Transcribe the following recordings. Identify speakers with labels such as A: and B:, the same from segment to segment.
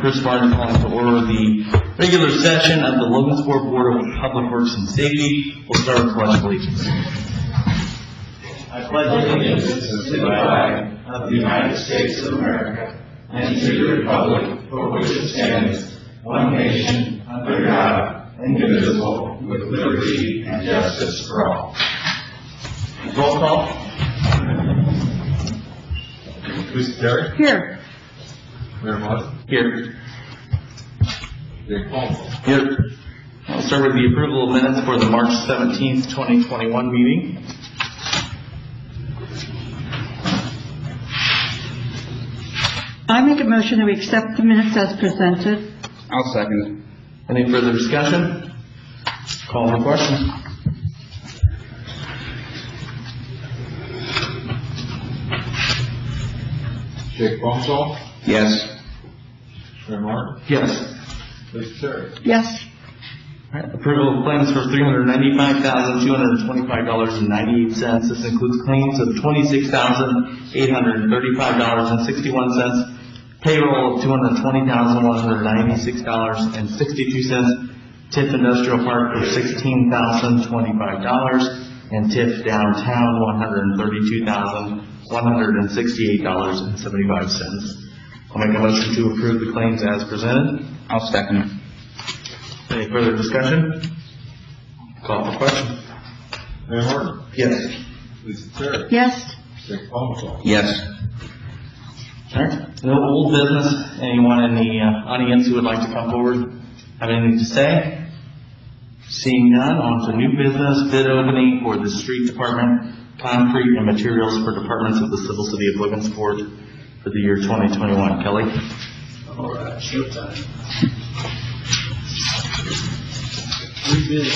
A: Chris Martin calling to order the regular session of the Logansport Board of Public Works and Safety. We'll start with pledge of allegiance.
B: I pledge allegiance to the flag of the United States of America and to the republic for which it stands, one nation, under God, indivisible, with liberty and justice for all.
A: Roll call.
C: Who's Terry?
D: Here.
C: Mayor Martin?
A: Here.
C: Jake Paul?
A: Here. I'll start with the approval of minutes for the March 17th, 2021 meeting.
D: I make a motion that we accept the minutes as presented.
C: I'll second it.
A: Any further discussion? Call for question.
C: Jake Paul?
A: Yes.
C: Mayor Martin?
A: Yes.
C: Who's Terry?
D: Yes.
A: All right. Approval of claims for $395,225.98. This includes claims of $26,835.61, payroll of $220,196.62, TIF Industrial Park for $16,025, and TIF Downtown $132,168.75. I'll make a motion to approve the claims as presented.
C: I'll second it.
A: Any further discussion? Call for question.
C: Mayor Martin?
A: Yes.
C: Who's Terry?
D: Yes.
C: Jake Paul?
A: Yes. All right. No old business. Anyone in the audience who would like to come forward have anything to say? Seeing none, on to new business. Bid opening for the street department, concrete and materials for departments of the civil city of Logansport for the year 2021. Kelly?
E: All right, showtime. We did it.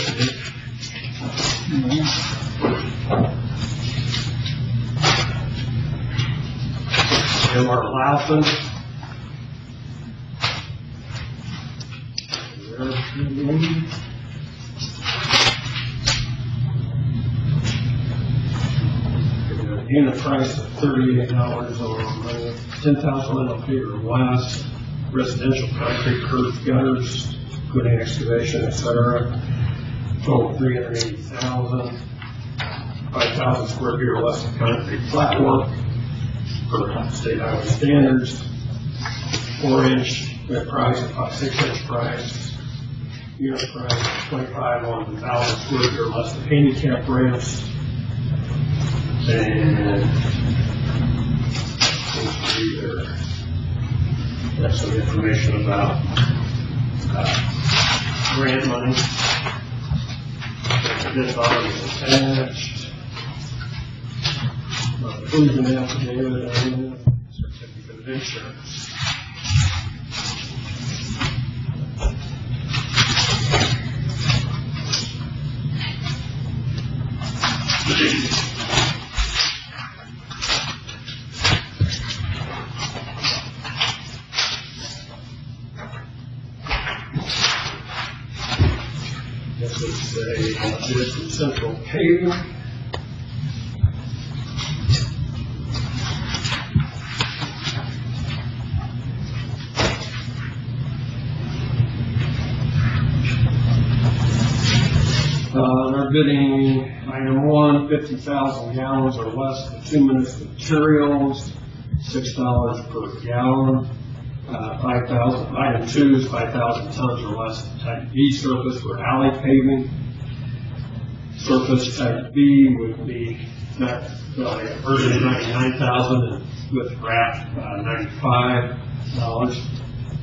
E: M.R. Laufin. Unit price of $38 on 10,000 little feet or less. Residential concrete curb gutters, including excavation, etc. Total 380,000. 5,000 square feet or less of concrete flat work for state highway standards. 4-inch net price, 6-inch price. Unit price 25 on 1,000 square feet or less of handicap ramps. And that's some information about grant money. This bottom is attached. Inclusion affidavit and certificate of insurance. This is a budget from Central Paving. They're bidding item 1, 50,000 gallons or less for 2 minutes materials, $6 per gallon. 5,000. Item 2 is 5,000 tons or less of type B surface for alley paving. Surface type B would be version 99,000 and with wrap $95.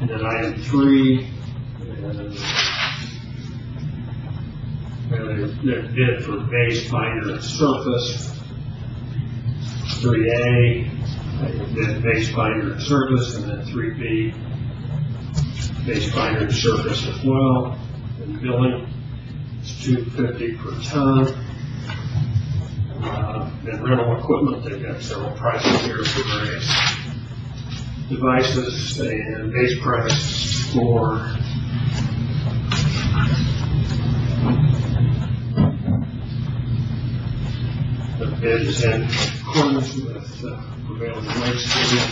E: And then item 3 their bid for base, binder, and surface. 3A, bid base, binder, and surface, and then 3B, base, binder, and surface as well. And billing is $250 per ton. And rental equipment, they've got several prices here for various devices, and base price for the bid is in accordance with prevailing wage schedule.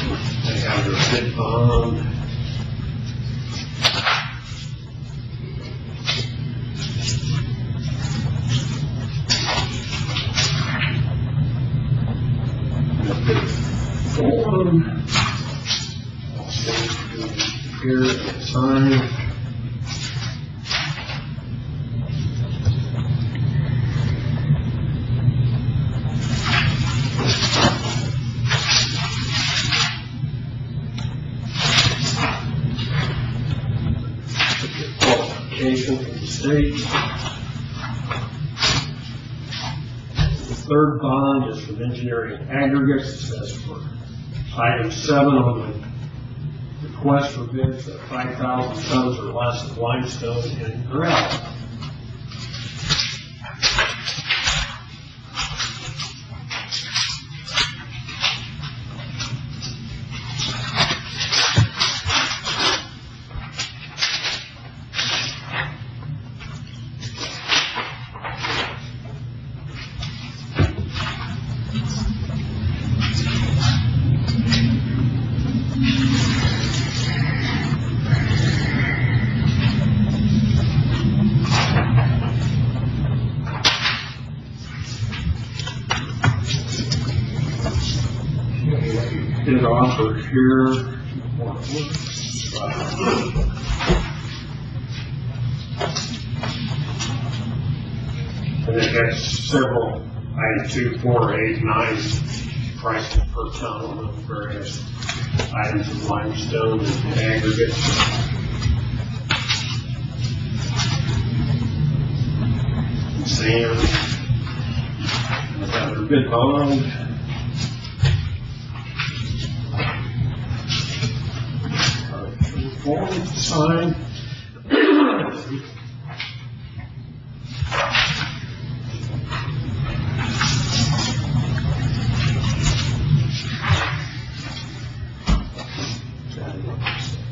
E: They have their bid bond. Form. Here and sign. Qualification from the state. The third bond is for engineering aggregates. It says for item 7 on the request for bids of 5,000 tons or less of limestone and gravel. Bid offer here. And it has several, item 2, 4, 8, 9 prices per ton on the various items of limestone and aggregates. Sand. And have their bid bond. Form, sign.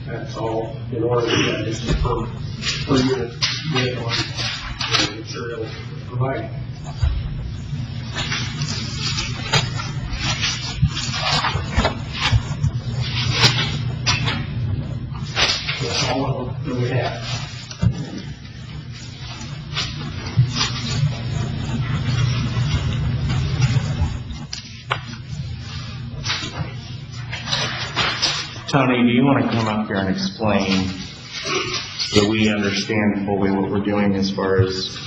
E: That's all in order to get this per unit bid on the material provided. All of them that we have.
A: Tony, do you want to come up here and explain that we understand fully what we're doing as far as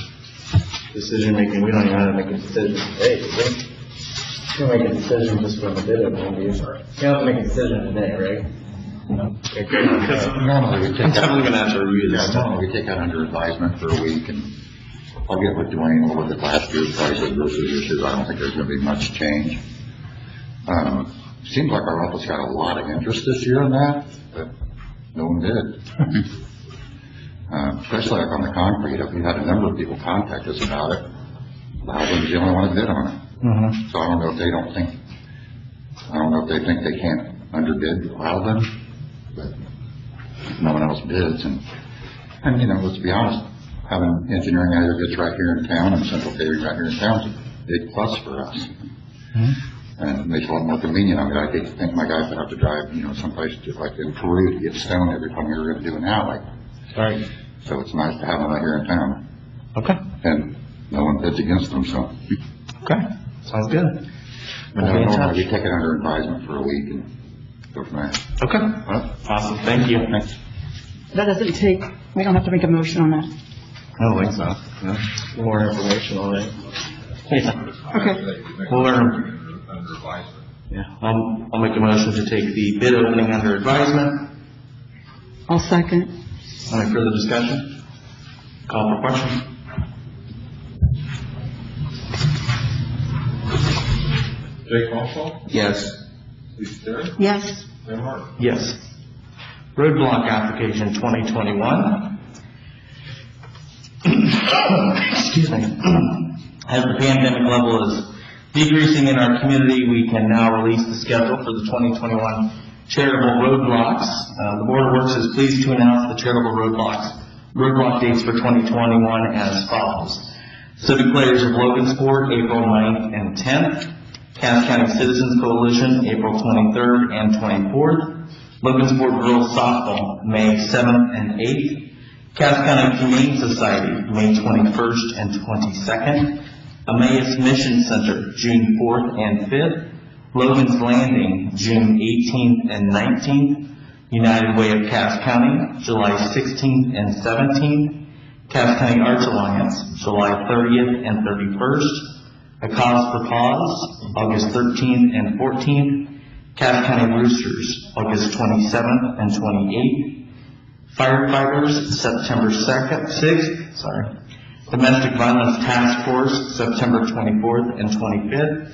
A: decision making? We don't even have to make a decision today, do we? You can make a decision just from the bid opening, do you? You don't have to make a decision today, right? No.
F: Normally we take
A: I'm
F: that.
A: definitely going to have to review this
F: Yeah,
A: stuff.
F: normally we take that under advisement for a week, and I'll get with Dwayne. We'll look at last year's prices versus this year's. I don't think there's going to be much change. Seems like our office got a lot of interest this year in that, but no one did. Especially like on the concrete, if we had a number of people contact us about it, Loudon's the only one that bid on it.
A: Mm-hmm.
F: So I don't know if they think they can't underbid Loudon, but no one else bids. And you know, let's be honest, having engineering aggregates right here in town and central paving right here in town is a big plus for us.
A: Mm-hmm.
F: And it makes it a lot more convenient. I mean, I hate to think my guys would have to drive, you know, someplace to, like in Peru to get stone every time we were going to do an alley.
A: Right.
F: So it's nice to have them right here in town.
A: Okay.
F: And no one bids against them, so.
A: Okay. Sounds good.
F: But
A: We'll be in
F: normally we
A: touch.
F: take it under advisement for a week and go from there.
A: Okay.
F: Well,
A: Awesome. Thank you.
F: thanks.
D: That doesn't take, we don't have to make a motion on that.
A: I don't think so. No. More information on it. Yeah.
D: Okay.
A: We'll learn.
C: Under advisement.
A: Yeah. I'll make a motion to take the bid opening under advisement.
D: I'll second.
A: Any further discussion? Call for question.
C: Jake Paul,
A: Yes.
C: Lisa Terry,
D: Yes.
C: Sam Martin.
A: Yes. Roadblock application 2021. Excuse me. As the pandemic level is decreasing in our community, we can now release the schedule for the 2021 charitable roadblocks. The Board of Works is pleased to announce the charitable roadblock dates for 2021 as follows. Civic Players of Logansport, April 9th and 10th. Cass County Citizens Coalition, April 23rd and 24th. Logansport Girls Softball, May 7th and 8th. Cass County Humane Society, May 21st and 22nd. Emmaus Mission Center, June 4th and 5th. Logan's Landing, June 18th and 19th. United Way of Cass County, July 16th and 17th. Cass County Arts Alliance, July 30th and 31st. A Cause for Cause, August 13th and 14th. Cass County Roosters, August 27th and 28th. Firefighters, September 6th. Domestic Violence Task Force, September 24th and 25th.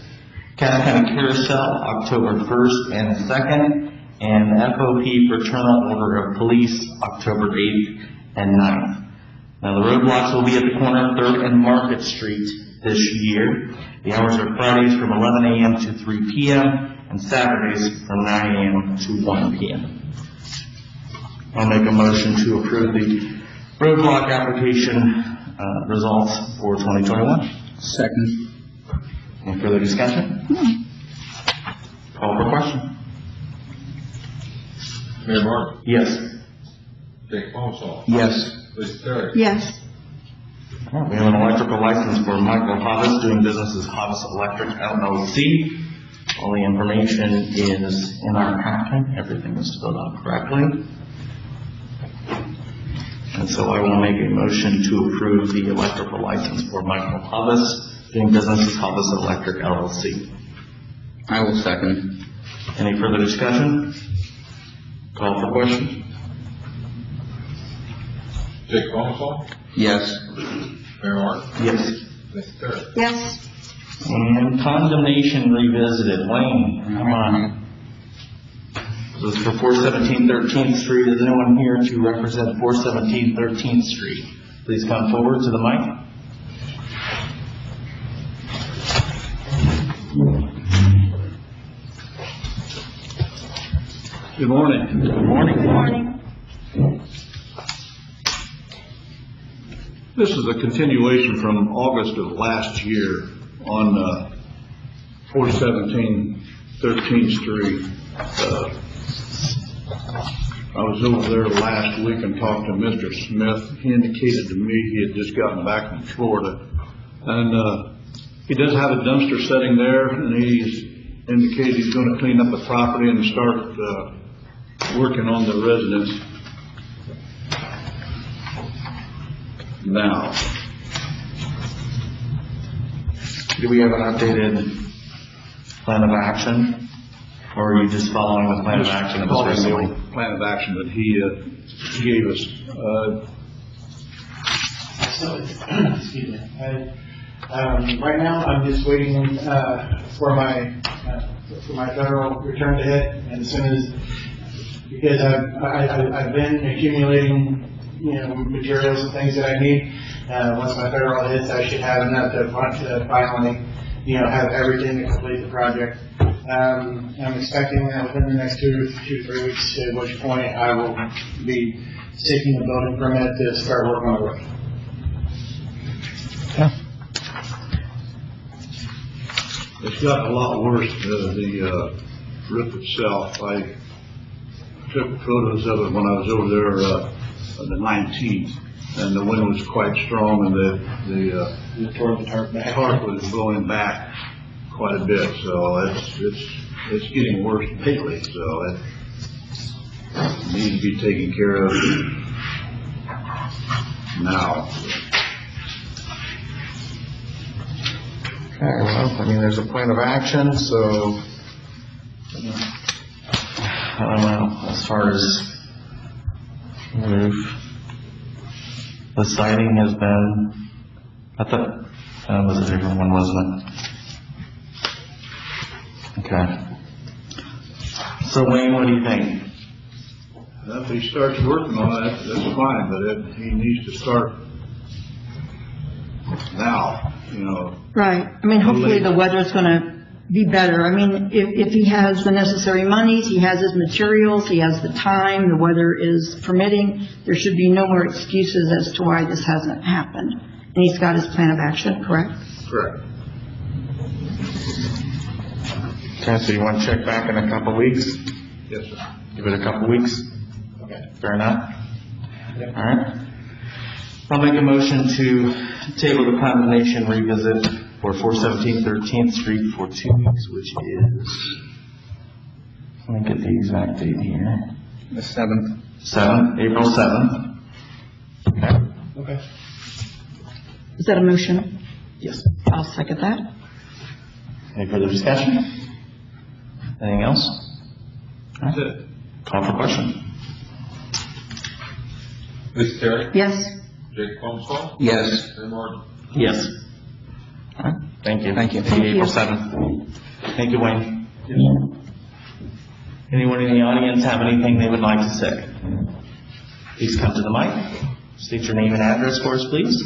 A: Cass County Carousel, October 1st and 2nd. And FOP Fraternal Order of Police, October 8th and 9th. Now the roadblocks will be at the corner of 3rd and Market Street this year. The hours are Fridays from 11 a.m. to 3 p.m. and Saturdays from 9 a.m. to 1 p.m. I'll make a motion to approve the roadblock application results for 2021.
F: Second.
A: Any further discussion? Call for question.
C: Mayor Martin.
A: Yes.
C: Jake Paulson.
F: Yes.
C: Lisa Terry.
D: Yes.
A: All right, we have an electrical license for Michael Hobbs, doing business as Hobbs Electric LLC. All the information is in our packet. Everything is filled out correctly. And so I will make a motion to approve the electrical license for Michael Hobbs, doing business as Hobbs Electric LLC.
F: I will second.
A: Any further discussion? Call for question.
C: Jake Paulson.
F: Yes.
C: Mayor Martin.
A: Yes.
C: Lisa Terry.
D: Yes.
A: And condemnation revisited. Wayne, come on. This is for 417 13th Street. Is anyone here to represent 417 13th Street? Please come forward to the mic.
E: Good morning.
A: Good morning.
D: Good morning.
G: This is a continuation from August of last year on 417 13th Street. I was over there last week and talked to Mr. Smith. He indicated to me he had just gotten back from Florida. And he does have a dumpster sitting there, and he's indicated he's going to clean up the property and start working on the residents. Now,
A: Do we have an updated plan of action? Or are you just following the plan of action that was recently?
G: the plan of action that he gave us.
H: Excuse me. Right now, I'm just waiting for my federal return to hit, and as soon as, because I've been accumulating, materials and things that I need. Once my federal hits, I should have enough to finally, have everything to complete the project. I'm expecting that within the next 2 to 3 weeks, at which point I will be seeking a building permit to start working on the roof.
G: It's gotten a lot worse, the roof itself. I took photos of it when I was over there on the 19th, and the wind was quite strong, and
H: You tore the tarp back.
G: tarp was blowing back quite a bit, so it's getting worse daily, so it needs to be taken care of now.
A: Okay, well, there's a plan of action, so I don't know, as far as roof, the siding has been, I thought, that was a different one, wasn't it? Okay. So Wayne, what do you think?
G: If he starts working on it, that's fine, but he needs to start now,
D: Right. Hopefully the weather's going to be better. If he has the necessary monies, he has his materials, he has the time, the weather is permitting, there should be no more excuses as to why this hasn't happened. And he's got his plan of action, correct?
G: Correct.
A: Okay, so you want to check back in a couple weeks?
C: Yes, sir.
A: Give it a couple weeks? Okay. Fair enough? All right. I'll make a motion to table the condemnation revisit for 417 13th Street for 2 weeks, which is, let me get the exact date here.
G: The 7th.
A: 7th, April 7th. Okay.
H: Okay.
D: Is that a motion?
A: Yes.
D: I'll second that.
A: Any further discussion? Anything else?
C: That's it.
A: Call for question.
C: Ms. Terry?
D: Yes.
C: Jake Paul?
G: Yes.
C: Barry Martin?
A: Yes. All right. Thank you. Thank you.
D: Thank you.
A: April 7th. Thank you, Wayne. Anyone in the audience have anything they would like to say? Please come to the mic. State your name and address for us, please.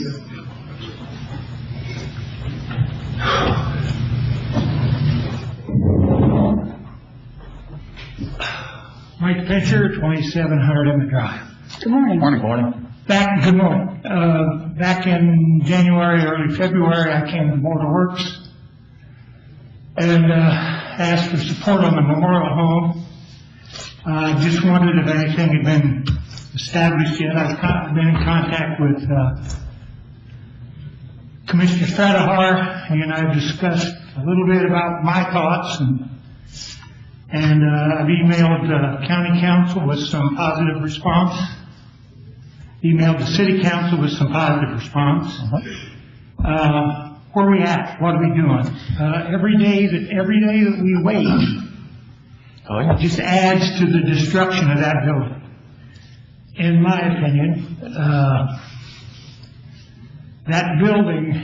I: Mike Pitcher, 2700 Emmett Drive.
D: Good morning.
A: Morning.
I: Good morning. Back in January, early February, I came to Board of Works and asked for support on the memorial home. I just wondered if anything had been established yet. I've been in contact with Commissioner Stratahar, and I've discussed a little bit about my thoughts, and I've emailed county council with some positive response. Emailed the city council with some positive response. Where are we at? What are we doing? Every day that we wait, it just adds to the destruction of that building. In my opinion, that building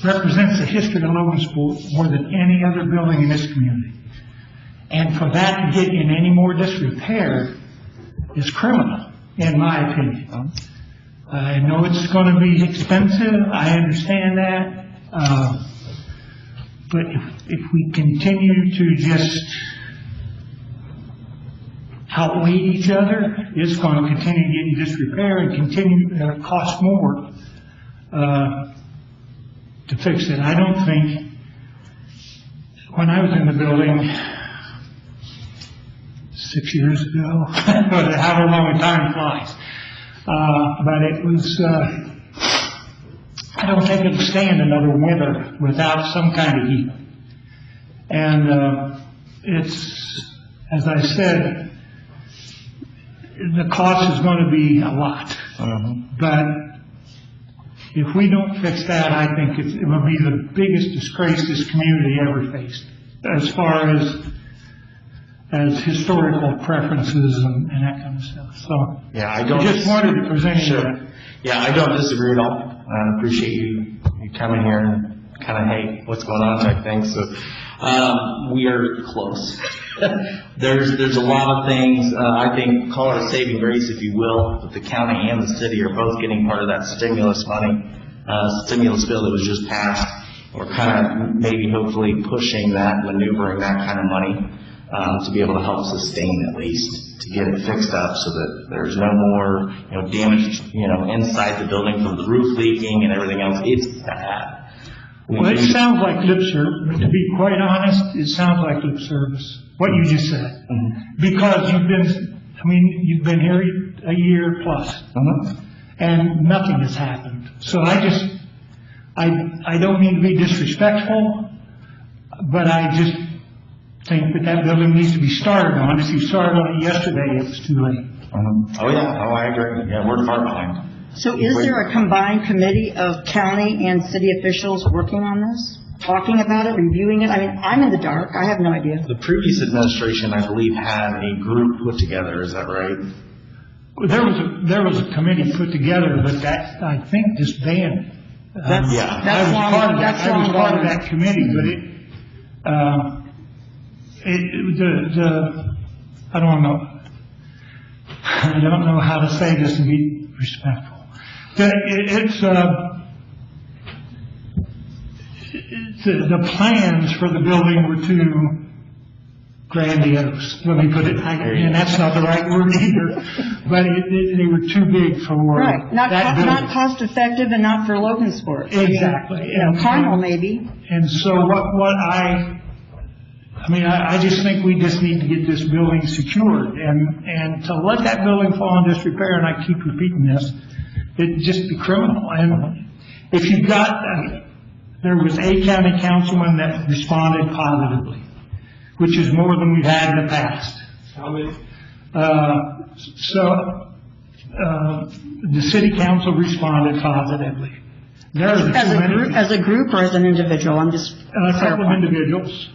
I: represents the history of Logansport more than any other building in this community. And for that to get in any more disrepair is criminal, in my opinion. I know it's going to be expensive. I understand that. But if we continue to just outweigh each other, it's going to continue to get in disrepair and continue to cost more to fix it. I don't think, when I was in the building 6 years ago, however long the time flies, but it was, I don't think it'll stand another winter without some kind of heat. And it's, as I said, the cost is going to be a lot. But if we don't fix that, I think it will be the biggest disgrace this community ever faced, as far as historical preferences and that kind of stuff. So
A: Yeah, I
I: just wanted to present you
A: Sure.
I: that.
A: Yeah, I don't disagree at all. I appreciate you coming here and kind of, hey, what's going on type thing. So, we are close. There's a lot of things, I think, call it a saving grace, if you will, that the county and the city are both getting part of that stimulus money, stimulus bill that was just passed. We're kind of maybe hopefully pushing that, maneuvering that kind of money, to be able to help sustain at least, to get it fixed up so that there's no more, damage, inside the building from the roof leaking and everything else. It's bad.
I: Well, it sounds like lip service. To be quite honest, it sounds like lip service, what you just said. Because you've been here a year plus, and nothing has happened. So I don't mean to be disrespectful, but I just think that building needs to be started on. If you started on it yesterday, it was too late.
A: Oh, yeah. Oh, I agree. Yeah, we're far behind.
D: So is there a combined committee of county and city officials working on this? Talking about it, reviewing it? I mean, I'm in the dark. I have no idea.
A: The previous administration, I believe, had a group put together. Is that right?
I: There was a committee put together, but that, I think, disbanded. I was part of that committee, but I don't know how to say this and be respectful. The plans for the building were too grandiose. Let me put it, and that's not the right word either, but they were too big for that building.
D: Not cost effective and not for Logansport.
I: Exactly.
D: Carmel maybe.
I: And so what I mean, I just think we just need to get this building secured, and to let that building fall in disrepair, and I keep repeating this, it'd just be criminal. And if you've got, there was a county councilman that responded positively, which is more than we've had in the past.
E: How many?
I: The city council responded positively. There are the
D: As
I: two
D: a group,
I: entities.
D: as a group or as an individual? I'm just
I: A couple of
D: clarifying.
I: individuals.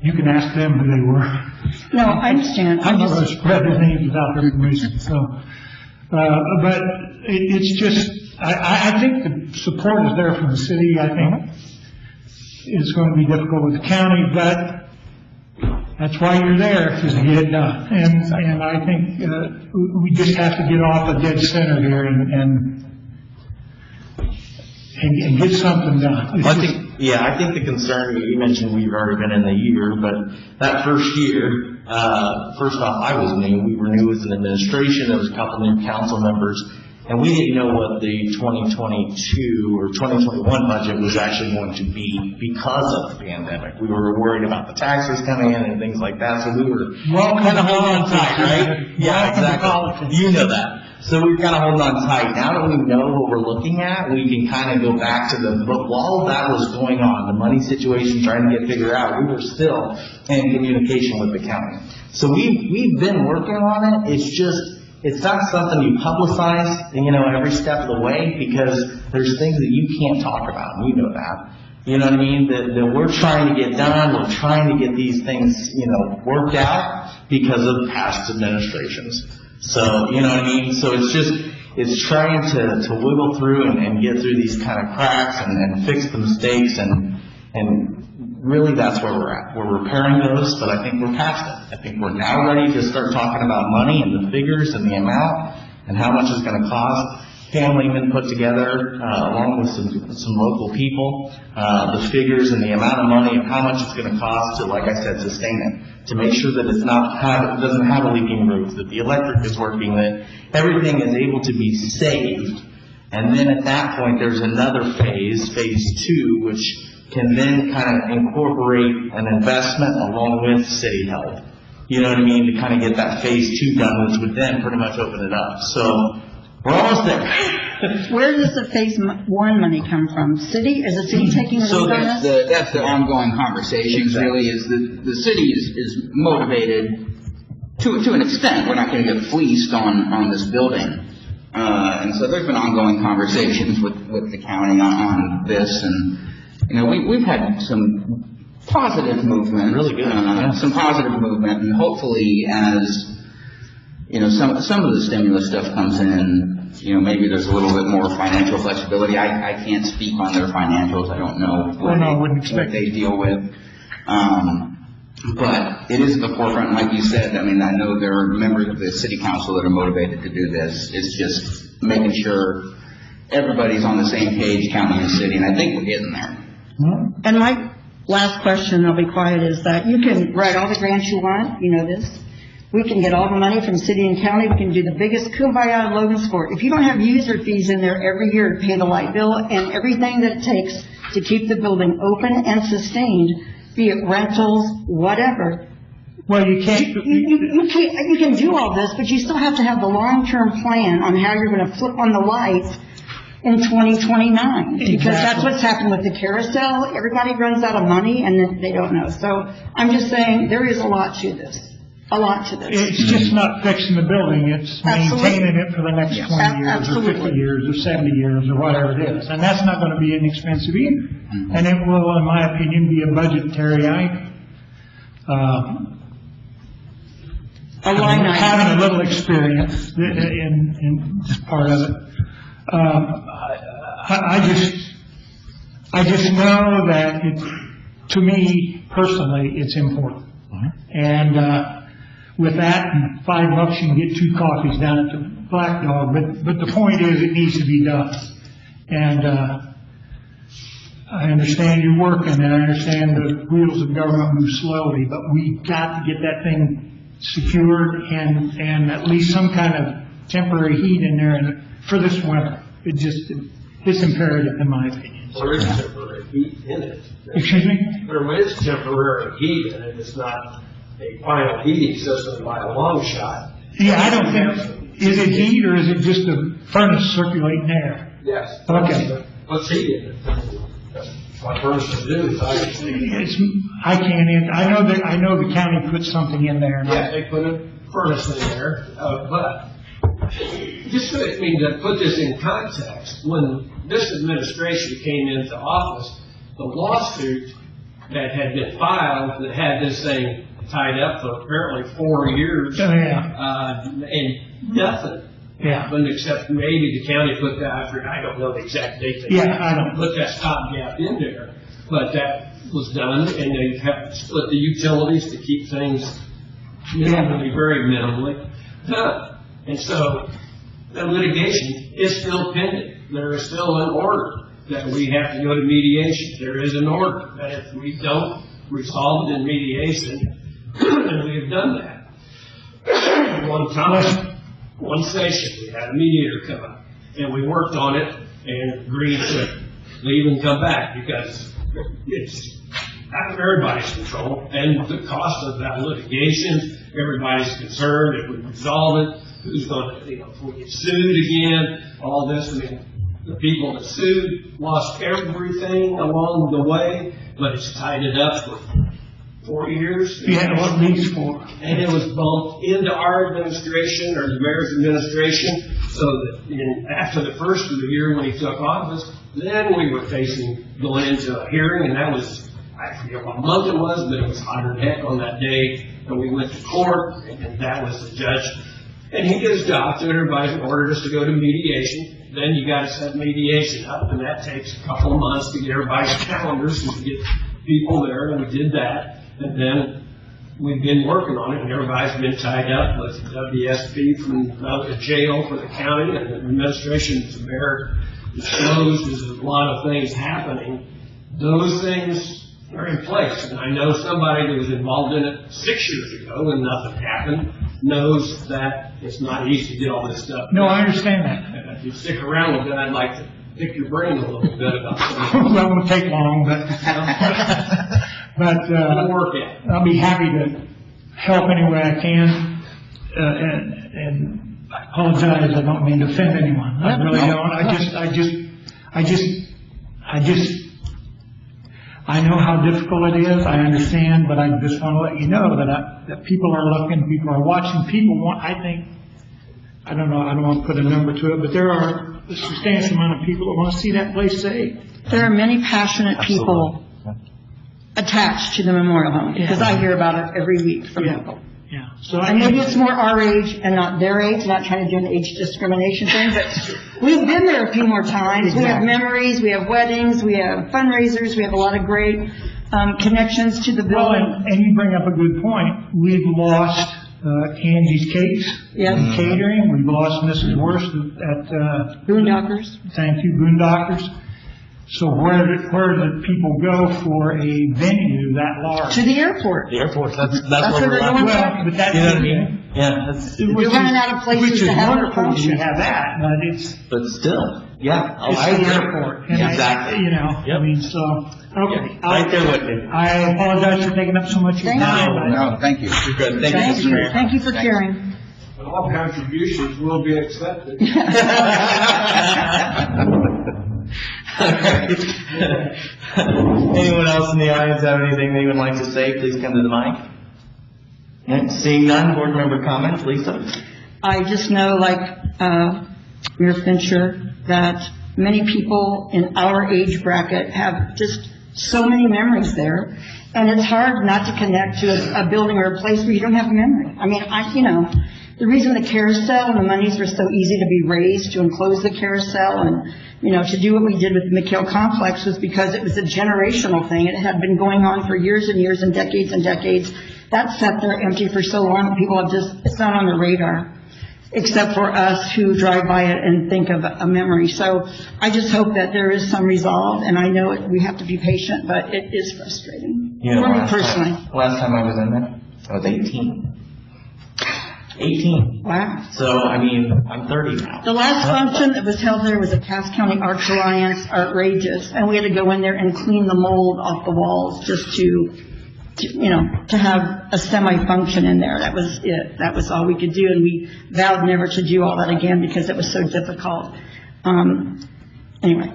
I: You can ask them who they were.
D: No, I understand.
I: I'm not going to spread their names without their permission, so. But it's just, I think the support is there from the city. I think it's going to be difficult with the county, but that's why you're there, is to get it done. And I think we just have to get off the dead center here and get something done. It's
A: I
I: just-
A: think, yeah, I think the concern, you mentioned we've already been in the year, but that first year, first off, I was new. We were new as an administration. There was a couple new council members, and we didn't know what the 2022 or 2021 budget was actually going to be because of the pandemic. We were worried about the taxes coming in and things like that, so we were
I: Welcome
A: kind of
I: to
A: holding on tight, right?
I: politics.
A: Yeah,
I: Welcome to
A: exactly.
I: politics.
A: You know that. So we're kind of holding on tight. Now that we know what we're looking at, we can kind of go back to but while that was going on, the money situation trying to get figured out, we were still in communication with the county. So we've been working on it. It's just, it's not something you publicize, every step of the way, because there's things that you can't talk about, and you know that. You know what I mean? That we're trying to get done, we're trying to get these things, worked out because of past administrations. So, you know what I mean? So it's trying to wiggle through and get through these kind of cracks and fix the mistakes and really that's where we're at. We're repairing those, but I think we're past it. I think we're now ready to start talking about money and the figures and the amount and how much it's going to cost. Family been put together, along with some local people, the figures and the amount of money and how much it's going to cost to, like I said, sustain it, to make sure that it doesn't have a leaking roof, that the electric is working, that everything is able to be saved. And then at that point, there's another phase 2, which can then kind of incorporate an investment along with city help. You know what I mean? To kind of get that phase 2 done, which would then pretty much open it up. So we're almost there.
D: Where does the phase 1 money come from? City? Is the city taking the
A: So
D: lead on
A: that's
D: this?
B: That's the ongoing conversations, really, is the city is motivated to an extent. We're not going to get fleeced on this building. And so there's been ongoing conversations with the county on this, and, we've had some positive movement.
A: Really good, yeah.
B: Some positive movement, and hopefully as, some of the stimulus stuff comes in, maybe there's a little bit more financial flexibility. I can't speak on their financials. I don't know
I: Well, no, I wouldn't
B: what
I: expect
B: they deal with. But it is at the forefront, like you said. I mean, I know there are members of the city council that are motivated to do this. It's just making sure everybody's on the same page, county and city, and I think we're getting there.
D: And my last question, I'll be quiet, is that you can write all the grants you want, you know this. We can get all the money from city and county. We can do the biggest kumbaya in Logansport. If you don't have user fees in there every year to pay the light bill and everything that it takes to keep the building open and sustained, be it rentals, whatever,
I: Well, you can't.
D: you can do all this, but you still have to have the long-term plan on how you're going to flip on the lights in 2029. Because that's
I: Exactly.
D: what's happened with the carousel. Everybody runs out of money and then they don't know. So I'm just saying there is a lot to this. A lot to this.
I: It's just not fixing the building, it's
D: Absolutely.
I: maintaining it for the next 20 years, or 50
D: Absolutely.
I: years, or 70 years, or whatever it is. And that's not going to be inexpensive either. And it will, in my opinion, be a budgetary item.
D: A line item.
I: Having a little experience in this part of it. I just know that to me personally, it's important. And, with that, and $5 you can get 2 coffees down at the Black Dog, but the point is, it needs to be done. And, I understand you're working, and I understand the wheels of government move slowly, but we've got to get that thing secured and at least some kind of temporary heat in there for this winter. It's imperative in my opinion.
E: Where is temporary? heat in it.
I: Excuse me?
E: There is temporary heat in it, it's not a final heating system by a long shot.
I: Yeah, I don't think, is it heat or is it just a furnace circulating air?
E: Yes.
I: Okay.
E: What's heat in it? That's what furnaces do, obviously.
I: I can't, I know the county put something in there. And
E: Yeah, they put a furnace in there, but just so, I mean, to put this in context, when this administration came into office, the lawsuit that had been filed that had this thing tied up for apparently 4 years,
I: Oh, yeah.
E: and nothing.
I: Yeah.
E: But except maybe the county put that, I don't know the exact date.
I: Yeah, I don't.
E: Put that stopgap in there, but that was done, and they have to split the utilities to keep things minimally, very minimally done. And so, the litigation is still pending. There is still an order that we have to go to mediation. There is an order that if we don't resolve it in mediation, and we have done that. One time, one session, we had a mediator come up, and we worked on it and agreed to leave and come back because it's out of everybody's control, and the cost of that litigation, everybody's concerned if we resolve it, who's going to, if we get sued again, all this. I mean, the people that sued lost everything along the way, but it's tied it up for 4 years.
I: Yeah, what least for?
E: And it was bumped into our administration or the mayor's administration, so that after the first of the year when he took office, then we were facing going into a hearing, and that was, I forget what month it was, but it was hotter than heck on that day, and we went to court, and that was the judge. And he did his job, so everybody ordered us to go to mediation. Then you gotta set mediation up, and that takes a couple of months to get everybody's calendars and to get people there, and we did that. And then we've been working on it, and everybody's been tied up with WSP from the jail for the county, and the administration, the mayor disclosed there's a lot of things happening. Those things are in place, and I know somebody that was involved in it 6 years ago and nothing happened knows that it's not easy to get all this stuff.
I: No, I understand that.
E: And if you stick around with it, I'd like to pick your brain a little bit about something.
I: That won't take long, but
E: It'll work out.
I: I'll be happy to help any way I can. And I apologize. I don't mean to offend anyone. I really don't. I know how difficult it is. I understand, but I just want to let you know that people are looking, people are watching, I don't know, I don't want to put a number to it, but there are a substantial amount of people that want to see that place saved.
D: There are many passionate people attached to the memorial home, because I hear about it every week from people.
I: Yeah. So
D: And maybe it's more our age and not their age, not trying to do an age discrimination thing, but we've been there a few more times. We have memories, we have weddings, we have fundraisers, we have a lot of great connections to the
I: Well,
D: building.
I: and you bring up a good point. We've lost Angie's Cakes
D: Yes.
I: Catering. We've lost Mrs. Worst at
D: Boondockers.
I: thank you, Boondockers. So where do people go for a venue that large?
D: To the airport.
A: The airport, that's
D: That's
A: where
D: where
A: we're
D: they're
A: at.
D: going.
I: Well, but that's
A: You know what I mean? Yeah, that's,
D: We're running out of places
I: which is
D: to have our
I: wonderful.
D: function.
I: We have that, but it's
A: but still, yeah.
I: it's
A: I
I: the
A: agree.
I: airport. And
A: Exactly.
I: I
A: Yep.
I: mean, so okay.
A: Right there with you.
I: I apologize for taking up so much of your
D: Thank
I: time.
D: you.
F: No, thank you.
A: You're good. Thank
D: Thank
A: you.
D: you, thank you for caring.
E: But all contributions will be accepted.
A: Anyone else in the audience have anything they would like to say, please come to the mic. And seeing none, board member comments, Lisa?
D: I just know, like Mayor Fincher, that many people in our age bracket have just so many memories there, and it's hard not to connect to a building or a place where you don't have a memory. I mean, the reason the carousel and the monies were so easy to be raised to enclose the carousel and, to do what we did with the McHale Complex was because it was a generational thing. It had been going on for years and years and decades. That sat there empty for so long that people it's not on the radar, except for us who drive by it and think of a memory. So I just hope that there is some resolve, and I know we have to be patient, but it is frustrating. For me personally.
A: Last time I was in there, I was 18. 18.
D: Wow.
A: So, I mean, I'm 30 now.
D: The last function that was held there was a Cass County Arts Alliance Outrageous, and we had to go in there and clean the mold off the walls just to have a semi-function in there. That was it. That was all we could do, and we vowed never to do all that again because it was so difficult. Anyway,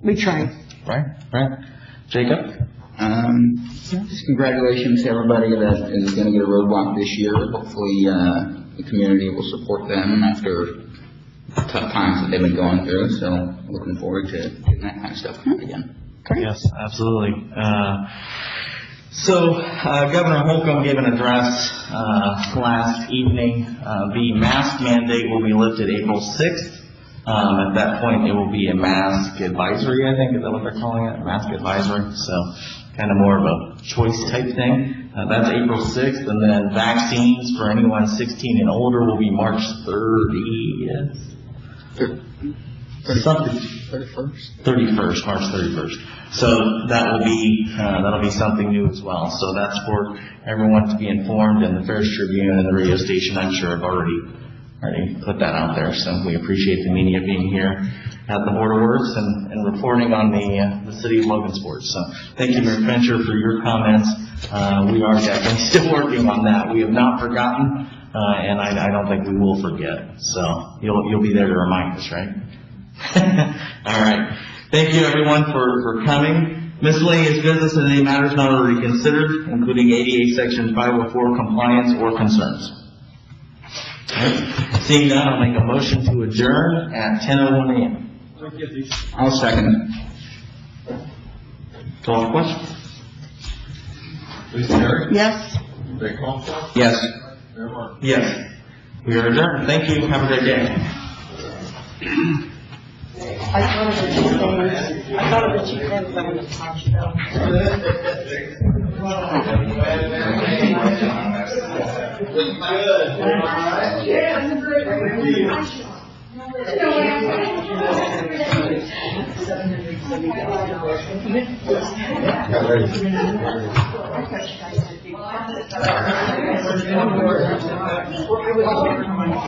D: we tried.
A: Right. Jacob?
J: Just congratulations to everybody that is going to get a roadblock this year. Hopefully, the community will support them after the tough times that they've been going through. So, looking forward to getting that kind of stuff going again.
A: Yes, absolutely. So, Governor Holcomb gave an address last evening. The mask mandate will be lifted April 6th. At that point, it will be a mask advisory, I think. Is that what they're calling it? Mask advisory. So, kind of more of a choice type thing. That's April 6th. And then vaccines for anyone 16 and older will be March 30th. 31st, March 31st. So that'll be something new as well. So that's for everyone to be informed, and the Ferris Tribune and the radio station, I'm sure, have already put that out there. So we appreciate the media being here at the Board of Works and reporting on the city of Logansport. So thank you, Mayor Fincher, for your comments. We are definitely still working on that. We have not forgotten, and I don't think we will forget. So you'll be there to remind us, right? All right. Thank you, everyone, for coming. Miscellaneous business and any matters not already considered, including ADA Section 504 compliance or concerns. Right. Seeing that, I'll make a motion to adjourn at 10:01 a.m.
J: I'll second.
A: Call for question?
C: Ms. Terry?
D: Yes?
C: Rick Comstock?
J: Yes.
C: Mayor Martin?
A: Yes. We are adjourned. Thank you. Have a great day.
D: I thought of the two things I wanted to talk about.